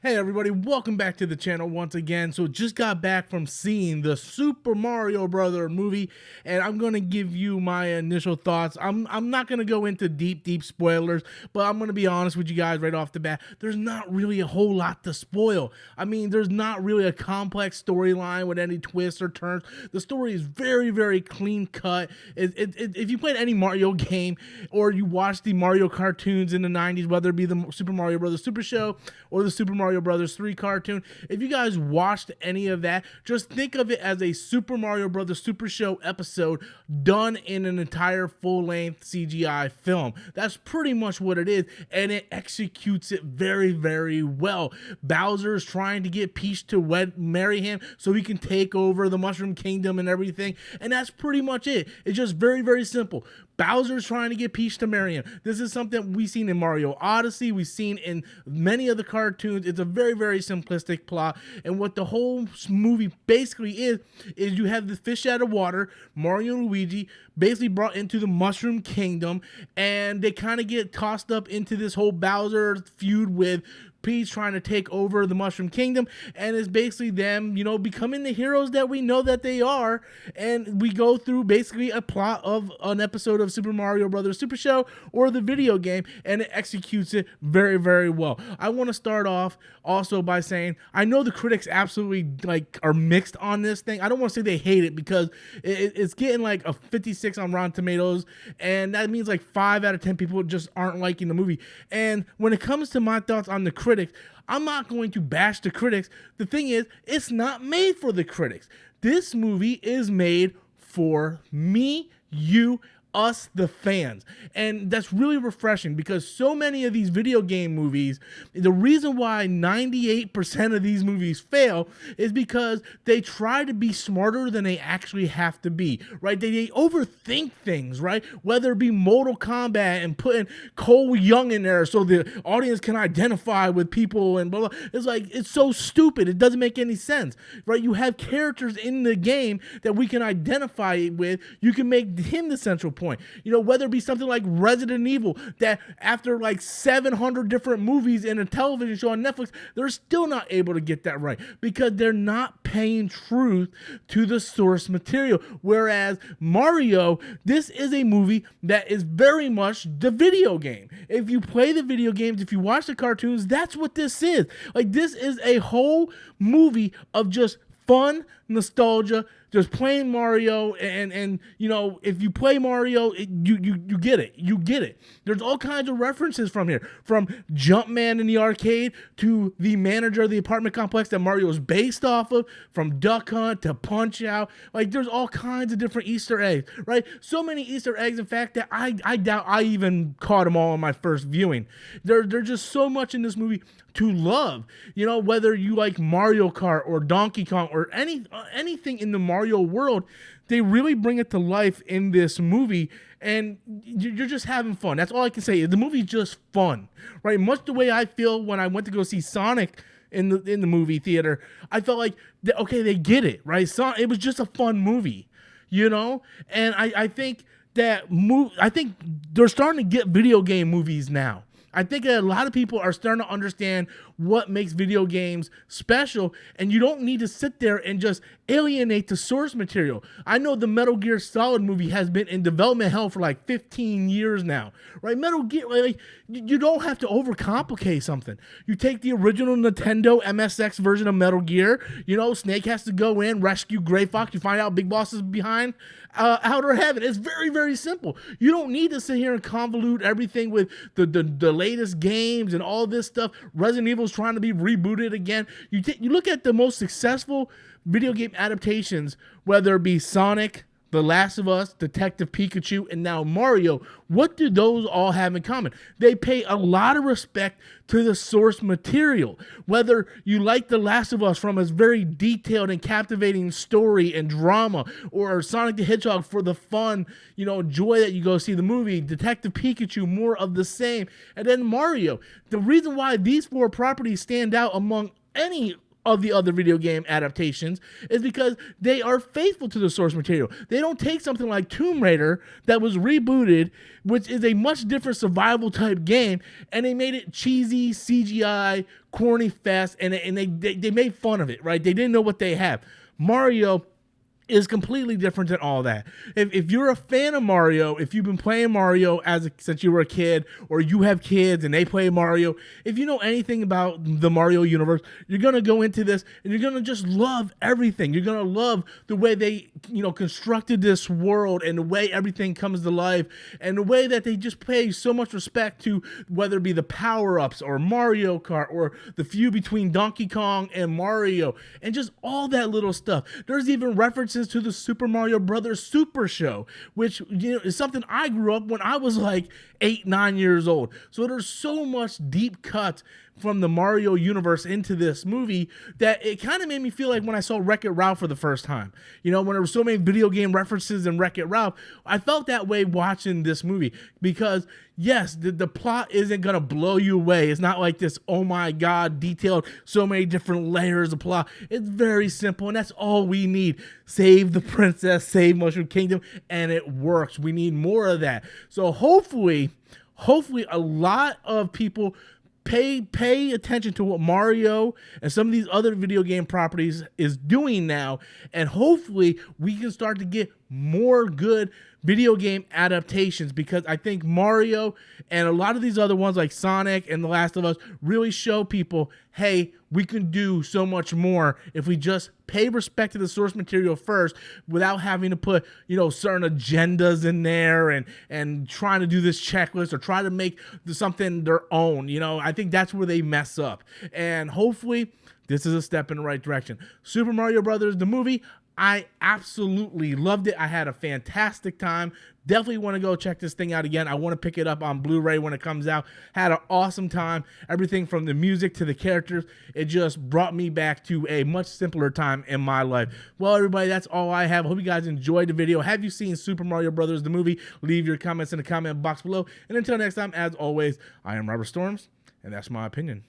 Hey everybody, welcome back to the channel once again. So just got back from seeing the Super Mario Brother movie, and I'm gonna give you my initial thoughts. I'm not gonna go into deep spoilers, but I'm gonna be honest with you guys right off the bat. There's not really a whole lot to spoil. I mean, there's not really a complex storyline with any twists or turns. The story is very clean cut. If you played any Mario game or you watched the Mario cartoons in the 90s, whether it be the Super Mario Brothers Super Show or the Super Mario Brothers 3 cartoon, if you guys watched any of that, just think of it as a Super Mario Brothers Super Show episode done in an entire full-length CGI film. That's pretty much what it is, and it executes it very well. Bowser is trying to get Peach to marry him so he can take over the Mushroom Kingdom and everything, and that's pretty much it. It's just very simple. Bowser's trying to get Peach to marry him. This is something we've seen in Mario Odyssey. We've seen in many of the cartoons. It's a very simplistic plot. And what the whole movie basically is you have the fish out of water, Mario and Luigi, basically brought into the Mushroom Kingdom, and they kind of get tossed up into this whole Bowser feud with Peach trying to take over the Mushroom Kingdom, and it's basically them, becoming the heroes that we know that they are. And we go through basically a plot of an episode of Super Mario Brothers Super Show or the video game, and it executes it very well. I want to start off also by saying I know the critics absolutely are mixed on this thing. I don't want to say they hate it because it's getting like a 56 on Rotten Tomatoes, and that means like 5 out of 10 people just aren't liking the movie. And when it comes to my thoughts on the critics, I'm not going to bash the critics. The thing is, it's not made for the critics. This movie is made for me, you, us, the fans. And that's really refreshing because so many of these video game movies, the reason why 98% of these movies fail is because they try to be smarter than they actually have to be, right? They overthink things, right? Whether it be Mortal Kombat and putting Cole Young in there so the audience can identify with people and blah, blah. It's like, it's so stupid. It doesn't make any sense, right? You have characters in the game that we can identify with. You can make him the central point. Whether it be something like Resident Evil, that after like 700 different movies and a television show on Netflix, they're still not able to get that right because they're not paying truth to the source material. Whereas Mario, this is a movie that is very much the video game. If you play the video games, if you watch the cartoons, that's what this is. Like, this is a whole movie of just fun, nostalgia, just playing Mario, and if you play Mario, you get it. You get it. There's all kinds of references from here, from Jumpman in the arcade to the manager of the apartment complex that Mario is based off of, from Duck Hunt to Punch Out. Like, there's all kinds of different Easter eggs, right? So many Easter eggs, in fact, that I doubt I even caught them all in my first viewing. There's just so much in this movie to love. Whether you like Mario Kart or Donkey Kong or anything in the Mario world, they really bring it to life in this movie, and you're just having fun. That's all I can say. The movie's just fun, right? Much the way I feel when I went to go see Sonic in the movie theater. I felt like, okay, they get it, right? It was just a fun movie, and I think I think they're starting to get video game movies now. I think that a lot of people are starting to understand what makes video games special, and you don't need to sit there and just alienate the source material. I know the Metal Gear Solid movie has been in development hell for like 15 years now, right? Metal Gear, you don't have to overcomplicate something. You take the original Nintendo MSX version of Metal Gear, Snake has to go in, rescue Gray Fox, you find out Big Boss is behind Outer Heaven. It's very simple. You don't need to sit here and convolute everything with the latest games and all this stuff. Resident Evil's trying to be rebooted again. You look at the most successful video game adaptations, whether it be Sonic, The Last of Us, Detective Pikachu, and now Mario. What do those all have in common? They pay a lot of respect to the source material. Whether you like The Last of Us from its very detailed and captivating story and drama, or Sonic the Hedgehog for the fun, joy that you go see the movie, Detective Pikachu, more of the same, and then Mario. The reason why these 4 properties stand out among any of the other video game adaptations is because they are faithful to the source material. They don't take something like Tomb Raider that was rebooted, which is a much different survival type game, and they made it cheesy, CGI, corny fest, and they made fun of it, right? They didn't know what they have. Mario is completely different than all that. If you're a fan of Mario, if you've been playing Mario since you were a kid, or you have kids and they play Mario, if you know anything about the Mario universe, you're gonna go into this and you're gonna just love everything. You're gonna love the way they, constructed this world, and the way everything comes to life, and the way that they just pay so much respect to, whether it be the power-ups or Mario Kart or the feud between Donkey Kong and Mario, and just all that little stuff. There's even references to the Super Mario Brothers Super Show, which is something I grew up when I was like 8-9 years old. So there's so much deep cut from the Mario universe into this movie that it kind of made me feel like when I saw Wreck-It Ralph for the first time. When there were so many video game references in Wreck-It Ralph, I felt that way watching this movie, because yes, the plot isn't going to blow you away. It's not like this, oh my God, detailed, so many different layers of plot. It's very simple, and that's all we need. Save the princess, save Mushroom Kingdom, and it works. We need more of that. So hopefully a lot of people pay attention to what Mario and some of these other video game properties is doing now, and hopefully we can start to get more good video game adaptations, because I think Mario and a lot of these other ones like Sonic and The Last of Us really show people, hey, we can do so much more if we just pay respect to the source material first, without having to put, certain agendas in there and trying to do this checklist or try to make something their own. I think that's where they mess up. And hopefully this is a step in the right direction. Super Mario Brothers, the movie, I absolutely loved it. I had a fantastic time. Definitely want to go check this thing out again. I want to pick it up on Blu-ray when it comes out. Had an awesome time. Everything from the music to the characters, it just brought me back to a much simpler time in my life. Well, everybody, that's all I have. Hope you guys enjoyed the video. Have you seen Super Mario Brothers, the movie? Leave your comments in the comment box below. And until next time, as always, I am Robert Storms, and that's my opinion.